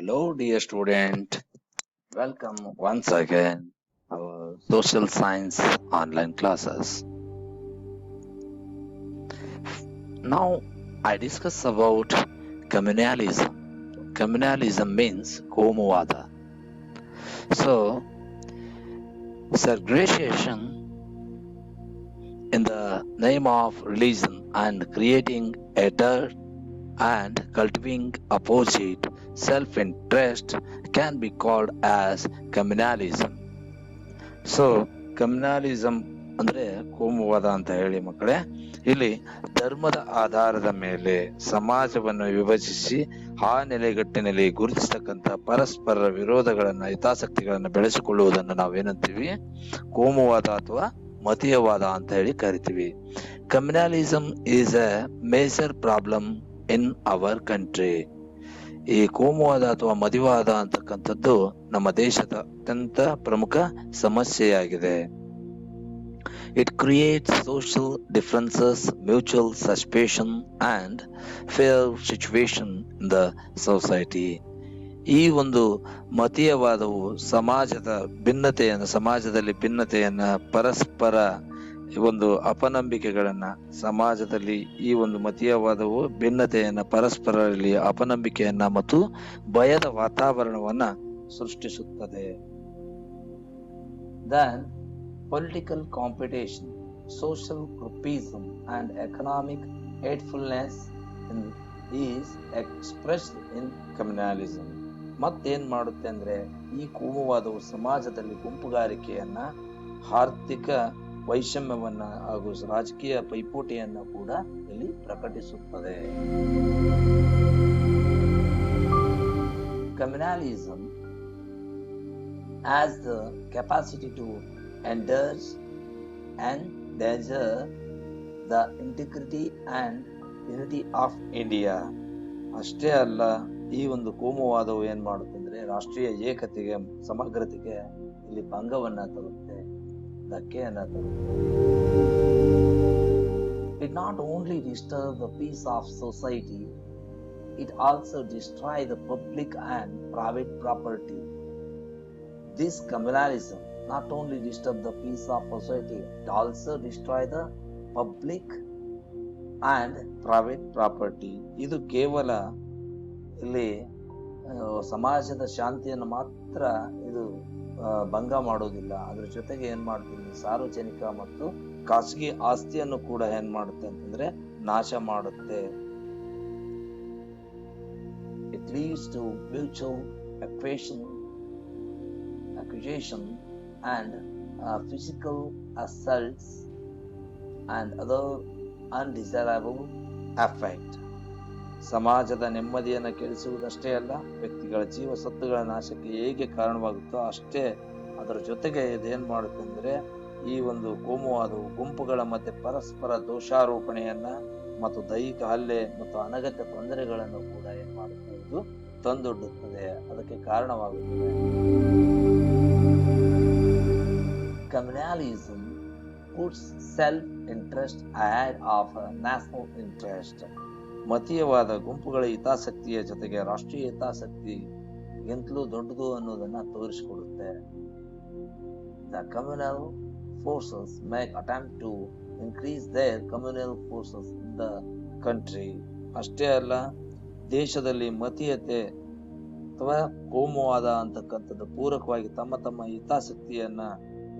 Hello, dear student. Welcome once again our social science online classes. Now, I discuss about communalism. Communalism means Komuvada. So, segregation in the name of religion and creating a dirt and cultivating opposite self-interest can be called as communalism. So communalism ಅಂದ್ರೆ ಕೋಮುವಾದ ಅಂತ ಹೇಳಿ ಮಕ್ಕಳೇ, ಇಲ್ಲಿ ಧರ್ಮದ ಆಧಾರದ ಮೇಲೆ ಸಮಾಜವನ್ನು ವಿಭಜಿಸಿ ಆ ನೆಲೆಗಟ್ಟಿನಲ್ಲಿ ಗುರುತಿಸತಕ್ಕಂಥ ಪರಸ್ಪರ ವಿರೋಧಗಳನ್ನ ಹಿತಾಸಕ್ತಿಗಳನ್ನ ಬೆಳೆಸಿಕೊಳ್ಳುವುದನ್ನು ನಾವೇನಂತೀವಿ, ಕೋಮುವಾದ ಅಥವಾ ಮತೀಯವಾದ ಅಂತ ಹೇಳಿ ಕರಿತೀವಿ. Communalism is a major problem in our country. ಈ ಕೋಮುವಾದ ಅಥವಾ ಮದಿವಾದ ಅಂತಕ್ಕಂಥದ್ದು ನಮ್ಮ ದೇಶದ ಅತ್ಯಂತ ಪ್ರಮುಖ ಸಮಸ್ಯೆಯಾಗಿದೆ. It creates social differences, mutual suspension and fair situation in the society. ಈ ಒಂದು ಮತೀಯವಾದವು ಸಮಾಜದಲ್ಲಿ ಭಿನ್ನತೆಯನ್ನ ಪರಸ್ಪರ ಒಂದು ಅಪನಂಬಿಕೆಗಳನ್ನ ಸಮಾಜದಲ್ಲಿ ಈ ಒಂದು ಮತೀಯವಾದವು ಭಿನ್ನತೆಯನ್ನ ಪರಸ್ಪರರಲ್ಲಿ ಅಪನಂಬಿಕೆಯನ್ನ ಮತ್ತು ಭಯದ ವಾತಾವರಣವನ್ನ ಸೃಷ್ಟಿಸುತ್ತದೆ. Then political competition, social groupism and economic hatefulness is expressed in communalism. ಮತ್ತೇನ್ ಮಾಡುತ್ತೆ ಅಂದ್ರೆ ಈ ಕೋಮುವಾದವು ಸಮಾಜದಲ್ಲಿ ಗುಂಪುಗಾರಿಕೆಯನ್ನ, ಆರ್ಥಿಕ ವೈಷಮ್ಯವನ್ನ ಹಾಗೂ ರಾಜಕೀಯ ಪೈಪೋಟಿಯನ್ನ ಕೂಡ ಇಲ್ಲಿ ಪ್ರಕಟಿಸುತ್ತದೆ. ಕಮ್ಯುನಲಿಸಂ has the capacity to endanger the integrity and unity of India. ಅಷ್ಟೇ ಅಲ್ಲ, ಈ ಒಂದು ಕೋಮುವಾದವು ಏನ್ ಮಾಡುತ್ತೆ ಅಂದ್ರೆ ರಾಷ್ಟ್ರೀಯ ಏಕತೆಗೆ, ಸಮಗ್ರತೆಗೆ ಇಲ್ಲಿ ಭಂಗವನ್ನ ತರುತ್ತೆ, ಧಕ್ಕೆಯನ್ನ ತರುತ್ತೆ. It not only disturbs the peace of society, it also destroys the public and private property. This communalism not only disturbs the peace of society, it also destroys the public and private property. ಇದು ಕೇವಲ ಇಲ್ಲಿ ಸಮಾಜದ ಶಾಂತಿಯನ್ನು ಮಾತ್ರ ಇದು ಭಂಗ ಮಾಡೋದಿಲ್ಲ, ಅದ್ರ ಜೊತೆಗೆ ಏನ್ ಮಾಡ್ತೀನಿ, ಸಾರ್ವಜನಿಕ ಮತ್ತು ಖಾಸಗಿ ಆಸ್ತಿಯನ್ನು ಕೂಡ ಏನ್ ಮಾಡುತ್ತೆ ಅಂತಂದ್ರೆ ನಾಶ ಮಾಡುತ್ತೆ. It leads to mutual accusation and physical assaults and other undesirable effect. ಸಮಾಜದ ನೆಮ್ಮದಿಯನ್ನು ಕೆಡಿಸುವುದಷ್ಟೇ ಅಲ್ಲ, ವ್ಯಕ್ತಿಗಳ ಜೀವ ಸತ್ತುಗಳ ನಾಶಕ್ಕೆ ಹೇಗೆ ಕಾರಣವಾಗುತ್ತೋ ಅಷ್ಟೇ ಅದರ ಜೊತೆಗೆ ಇದೇನ್ ಮಾಡುತ್ತೆ ಅಂದ್ರೆ ಈ ಒಂದು ಕೋಮುವಾದವು ಗುಂಪುಗಳ ಮಧ್ಯೆ ಪರಸ್ಪರ ದೋಷಾರೋಪಣೆಯನ್ನ ಮತ್ತು ದೈಹಿಕ ಹಲ್ಲೆ ಮತ್ತು ಅನಗತ್ಯ ತೊಂದರೆಗಳನ್ನು ಕೂಡ ಏನ್ ಮಾಡುತ್ತೆ, ಇದು ತಂದೊಡ್ಡುತ್ತದೆ, ಅದಕ್ಕೆ ಕಾರಣವಾಗುತ್ತದೆ. Communalism puts self-interest ahead of national interest. ಮತೀಯವಾದ ಗುಂಪುಗಳ ಹಿತಾಸಕ್ತಿಯ ಜೊತೆಗೆ ರಾಷ್ಟ್ರೀಯ ಹಿತಾಸಕ್ತಿಗಿಂತಲೂ ದೊಡ್ಡದು ಅನ್ನೋದನ್ನ ತೋರಿಸಿಕೊಡುತ್ತೆ. The communal forces make attempt to increase their communal forces in the country. ಅಷ್ಟೇ ಅಲ್ಲ, ದೇಶದಲ್ಲಿ ಮತೀಯತೆ ಅಥವಾ ಕೋಮುವಾದ ಅಂತಕ್ಕಂಥದ್ದು ಪೂರಕವಾಗಿ ತಮ್ಮ ಹಿತಾಸಕ್ತಿಯನ್ನ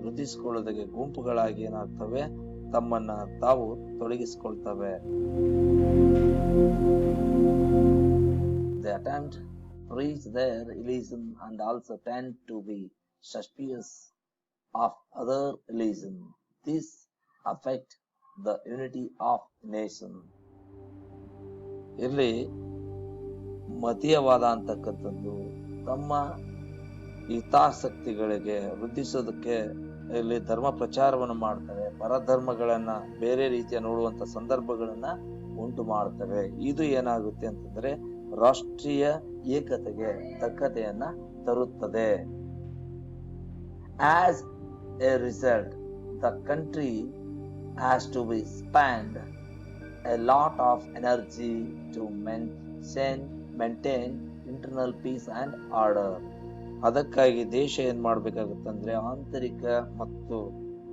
ವೃದ್ಧಿಸಿಕೊಳ್ಳೋದಕ್ಕೆ ಗುಂಪುಗಳಾಗಿ ಏನಾಗ್ತವೆ, ತಮ್ಮನ್ನ ತಾವು ತೊಡಗಿಸಿಕೊಳ್ತವೆ. They attempt to reach their religion and also tend to be suspicious of other religion. This affects the unity of nation. ಇಲ್ಲಿ ಮತೀಯವಾದ ಅಂತಕ್ಕಂಥದ್ದು ತಮ್ಮ ಹಿತಾಸಕ್ತಿಗಳಿಗೆ ವೃದ್ಧಿಸೋದಕ್ಕೆ ಇಲ್ಲಿ ಧರ್ಮ ಪ್ರಚಾರವನ್ನು ಮಾಡ್ತವೆ, ಪರಧರ್ಮಗಳನ್ನ ಬೇರೆ ರೀತಿಯ ನೋಡುವಂತ ಸಂದರ್ಭಗಳನ್ನ ಉಂಟು ಮಾಡ್ತವೆ. ಇದು ಏನಾಗುತ್ತೆ ಅಂತಂದ್ರೆ ರಾಷ್ಟ್ರೀಯ ಏಕತೆಗೆ ಧಕ್ಕತೆಯನ್ನ ತರುತ್ತದೆ. As a result, the country has to be spend a lot of energy to maintain internal peace and order. ಅದಕ್ಕಾಗಿ ದೇಶ ಏನ್ ಮಾಡ್ಬೇಕಾಗುತ್ತಂದ್ರೆ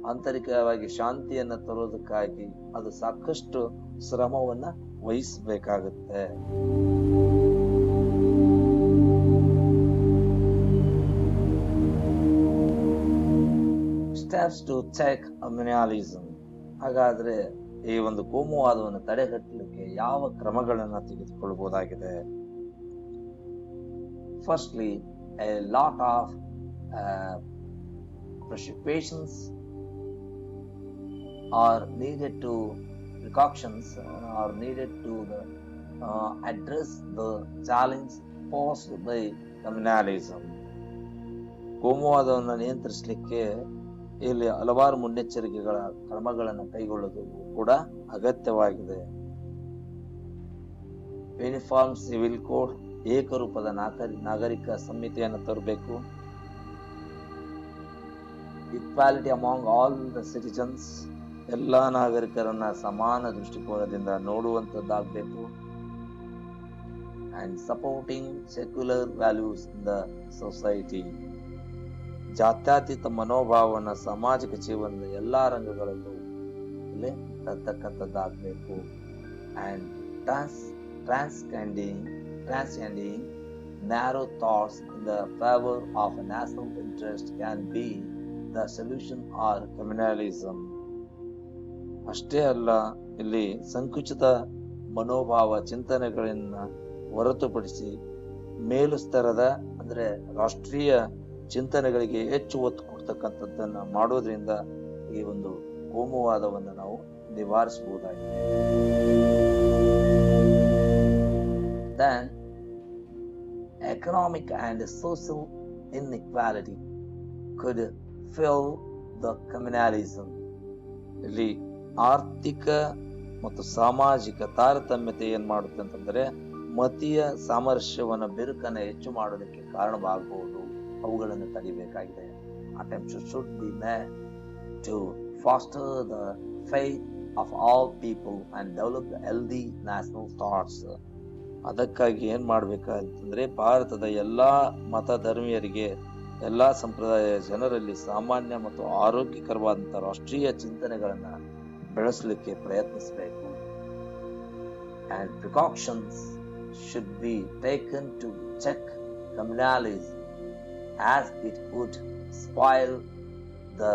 ಆಂತರಿಕವಾಗಿ ಶಾಂತಿಯನ್ನ ತರೋದಕ್ಕಾಗಿ ಅದು ಸಾಕಷ್ಟು ಶ್ರಮವನ್ನ ವಹಿಸಬೇಕಾಗುತ್ತೆ. Steps to check communalism. ಹಾಗಾದ್ರೆ ಈ ಒಂದು ಕೋಮುವಾದವನ್ನು ತಡೆಗಟ್ಟಲಿಕ್ಕೆ ಯಾವ ಕ್ರಮಗಳನ್ನ ತೆಗೆದುಕೊಳ್ಳಬಹುದಾಗಿದೆ? Firstly, a lot of precautions are needed to address the challenge posed by communalism. ಕೋಮುವಾದವನ್ನು ನಿಯಂತ್ರಿಸಲಿಕ್ಕೆ ಇಲ್ಲಿ ಹಲವಾರು ಮುನ್ನೆಚ್ಚರಿಕೆಗಳ ಕ್ರಮಗಳನ್ನು ಕೈಗೊಳ್ಳುವುದು ಕೂಡ ಅಗತ್ಯವಾಗಿದೆ. ಯೂನಿಫಾರ್ಮ್ ಸಿವಿಲ್ ಕೋಡ್, ಏಕರೂಪದ ನಾಗರಿಕ ಸಂಹಿತೆಯನ್ನು ತರಬೇಕು. Equality among all the citizens, ಎಲ್ಲ ನಾಗರಿಕರನ್ನ ಸಮಾನ ದೃಷ್ಟಿಕೋನದಿಂದ ನೋಡುವಂಥದ್ದಾಗಬೇಕು. And supporting secular values in the society, ಜಾತ್ಯತೀತ ಮನೋಭಾವನ ಸಾಮಾಜಿಕ ಜೀವನದ ಎಲ್ಲಾ ರಂಗಗಳಲ್ಲೂ ಇಲ್ಲಿ ತರ್ತಕ್ಕಂಥದ್ದಾಗಬೇಕು. And transcending narrow thoughts in the favor of a national interest can be the solution or communalism. ಅಷ್ಟೇ ಅಲ್ಲ, ಇಲ್ಲಿ ಸಂಕುಚಿತ ಮನೋಭಾವ ಚಿಂತನೆಗಳನ್ನ ಹೊರತುಪಡಿಸಿ ಮೇಲು ಸ್ತರದ ಅಂದ್ರೆ ರಾಷ್ಟ್ರೀಯ ಚಿಂತನೆಗಳಿಗೆ ಹೆಚ್ಚು ಒತ್ತು ಕೊಡ್ತಕ್ಕಂಥದ್ದನ್ನ ಮಾಡೋದ್ರಿಂದ ಈ ಒಂದು ಕೋಮುವಾದವನ್ನು ನಾವು ನಿವಾರಿಸಬಹುದಾಗಿದೆ. Then economic and social inequality could fuel the communalism. ಇಲ್ಲಿ ಆರ್ಥಿಕ ಮತ್ತು ಸಾಮಾಜಿಕ ತಾರತಮ್ಯತೆ ಏನ್ ಮಾಡುತ್ತೆ ಅಂತಂದ್ರೆ ಮತೀಯ ಸಾಮರಸ್ಯವನ್ನ ಬಿರುಕನ್ನ ಹೆಚ್ಚು ಮಾಡೋದಕ್ಕೆ ಕಾರಣವಾಗಬಹುದು. ಅವುಗಳನ್ನು ತಡಿಬೇಕಾಗಿದೆ. Attempts should be made to foster the faith of all people and develop the healthy national thoughts. ಅದಕ್ಕಾಗಿ ಏನ್ ಮಾಡ್ಬೇಕಂತಂದ್ರೆ ಭಾರತದ ಎಲ್ಲಾ ಮತ ಧರ್ಮೀಯರಿಗೆ, ಎಲ್ಲಾ ಸಂಪ್ರದಾಯ ಜನರಲ್ಲಿ ಸಾಮಾನ್ಯ ಮತ್ತು ಆರೋಗ್ಯಕರವಾದಂತಹ ರಾಷ್ಟ್ರೀಯ ಚಿಂತನೆಗಳನ್ನ ಬೆಳೆಸಲಿಕ್ಕೆ ಪ್ರಯತ್ನಿಸಬೇಕು. And precautions should be taken to check communalism, as it would spoil the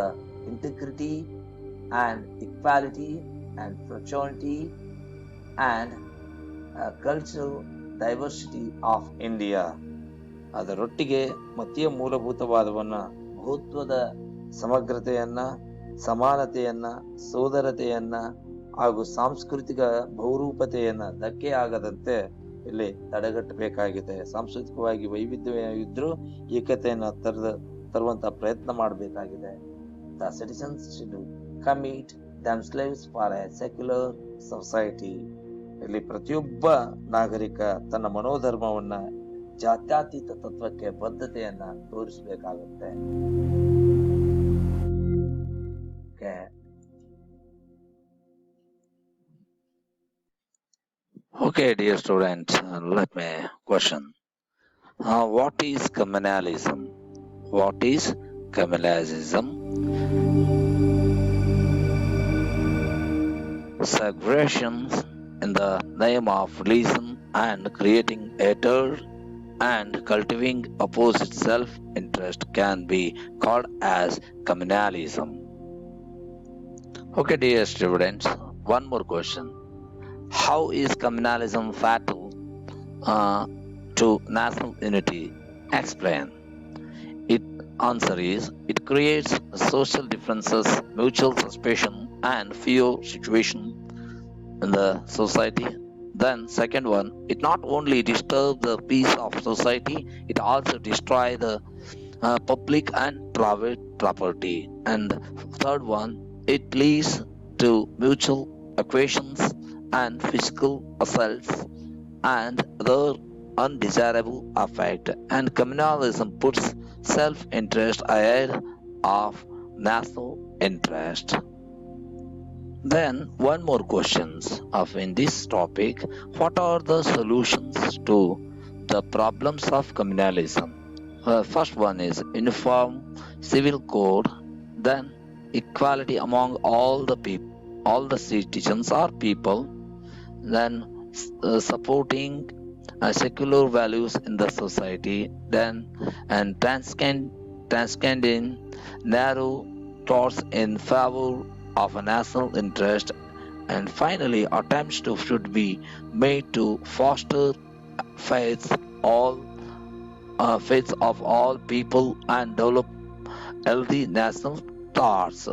integrity and equality and fraternity and cultural diversity of India. ಅದರೊಟ್ಟಿಗೆ ಮತೀಯ ಮೂಲಭೂತವಾದವನ್ನ, ಬಹುತ್ವದ ಸಮಗ್ರತೆಯನ್ನ, ಸಮಾನತೆಯನ್ನ, ಸೋದರತೆಯನ್ನ ಹಾಗೂ ಸಾಂಸ್ಕೃತಿಕ ಬಹುರೂಪತೆಯನ್ನ ಧಕ್ಕೆ ಆಗದಂತೆ ಇಲ್ಲಿ ತಡೆಗಟ್ಟಬೇಕಾಗಿದೆ. ಸಾಂಸ್ಕೃತಿಕವಾಗಿ ವೈವಿಧ್ಯ ಇದ್ರೂ ಏಕತೆಯನ್ನ ತರುವಂತಹ ಪ್ರಯತ್ನ ಮಾಡಬೇಕಾಗಿದೆ. The citizens should commit themselves for a secular society. ಇಲ್ಲಿ ಪ್ರತಿಯೊಬ್ಬ ನಾಗರಿಕ ತನ್ನ ಮನೋಧರ್ಮವನ್ನ, ಜಾತ್ಯತೀತ ತತ್ವಕ್ಕೆ ಬದ್ಧತೆಯನ್ನ ತೋರಿಸಬೇಕಾಗುತ್ತೆ. Okay, dear students, let me question. What is communalism? What is communalism? Segregations in the name of reason and creating hatred and cultivating opposite self-interest can be called as communalism. Okay, dear students, one more question. How is communalism fatal to national unity? Explain. Its answer is, it creates social differences, mutual suspicion and fear situation in the society. Then second one, it not only disturbs the peace of society, it also destroys the public and private property. And third one, it leads to mutual acquaintations and physical assaults and other undesirable effect. And communalism puts self-interest ahead of national interest. Then one more questions of in this topic: what are the solutions to The problems of communalism. First one is uniform civil code, then equality among all the citizens or people, then supporting secular values in the society, then and transcending narrow thoughts in favor of a national interest, and finally attempts to should be made to foster faiths all faiths of all people and develop healthy national thoughts.